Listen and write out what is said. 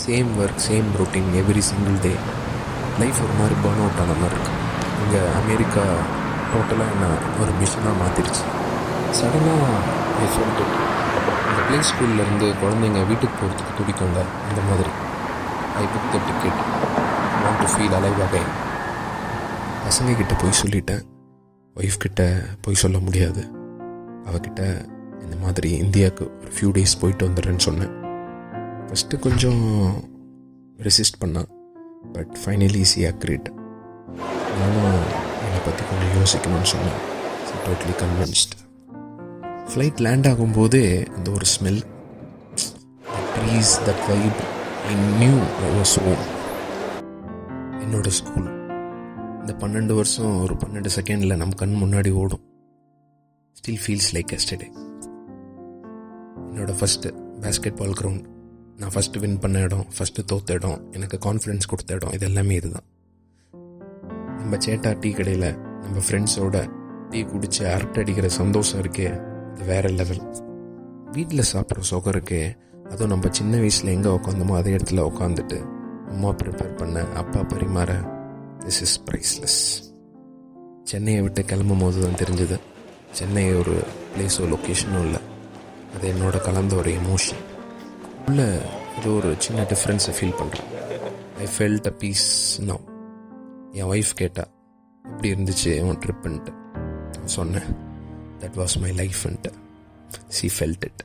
Same work, same routine, every single day. Life ஒரு மாதிரி burn out ஆன மாதிரி இருக்குது. இங்கே அமெரிக்கா டோட்டலாக என்ன ஒரு மிஷனாக மாற்றிடுச்சு. சடனாக ஐ ஃபெல்ட் இட். இந்த ப்ளே ஸ்கூல்லேருந்து குழந்தைங்க வீட்டுக்கு போகிறதுக்கு துடிக்கும்ல, அந்த மாதிரி. I book the ticket, want to feel alive again. பசங்கக்கிட்ட போய் சொல்லிட்டேன், ஒய்ஃப் கிட்ட போய் சொல்ல முடியாது. அவகிட்ட இந்த மாதிரி இந்தியாவுக்கு ஒரு ஃபியூ டேஸ் போயிட்டு வந்துடுறேன்னு சொன்னேன். ஃபஸ்ட்டு கொஞ்சம் ரெசிஸ்ட் பண்ணான், பட் ஃபைனலி சி அக்ரீட். நானும் என்னை பற்றி கொஞ்சம் யோசிக்கணும்னு சொன்னேன். So totally convinced. Flight land ஆகும்போதே அந்த ஒரு smell, the trees, that vibe, I knew I was home. என்னோட ஸ்கூல் இந்த 12 வருஷம் ஒரு 12 செகண்டில் நம்ம கண் முன்னாடி ஓடும். Still feels like yesterday. என்னோடய ஃபஸ்ட்டு பேஸ்கெட் பால் கிரவுண்ட், நான் ஃபஸ்ட்டு வின் பண்ண இடம், ஃபஸ்ட்டு தோத்த இடம், எனக்கு கான்ஃபிடென்ஸ் கொடுத்த இடம், இது எல்லாமே இதுதான். நம்ம சேட்டா டீ கடையில் நம்ம ஃப்ரெண்ட்ஸோட டீ குடித்து அரட்டை அடிக்கிற சந்தோஷம் இருக்கே, அது வேறு லெவல். வீட்டில் சாப்பிட்ற சுகம் இருக்கே, அதுவும் நம்ம சின்ன வயசில் எங்கே உட்காந்தோமோ அதே இடத்துல உட்காந்துட்டு அம்மா ப்ரிப்பேர் பண்ண, அப்பா பரிமாற, திஸ் இஸ் ப்ரைஸ்லெஸ். சென்னையை விட்டு கிளம்பும் போது தான் தெரிஞ்சது, சென்னை ஒரு பிளேஸோ லொக்கேஷனோ இல்லை, அது என்னோட கலந்த ஒரு எமோஷன். உள்ள ஏதோ ஒரு சின்ன டிஃப்ரென்ஸை ஃபீல் பண்ணுறேன். I felt a peace now. என் ஒய்ஃப் கேட்டா எப்படி இருந்துச்சு உன் ட்ரிப்புன்ட்டு. சொன்னேன், தட் வாஸ் மை லைஃப்ன்ட்டு. She felt it.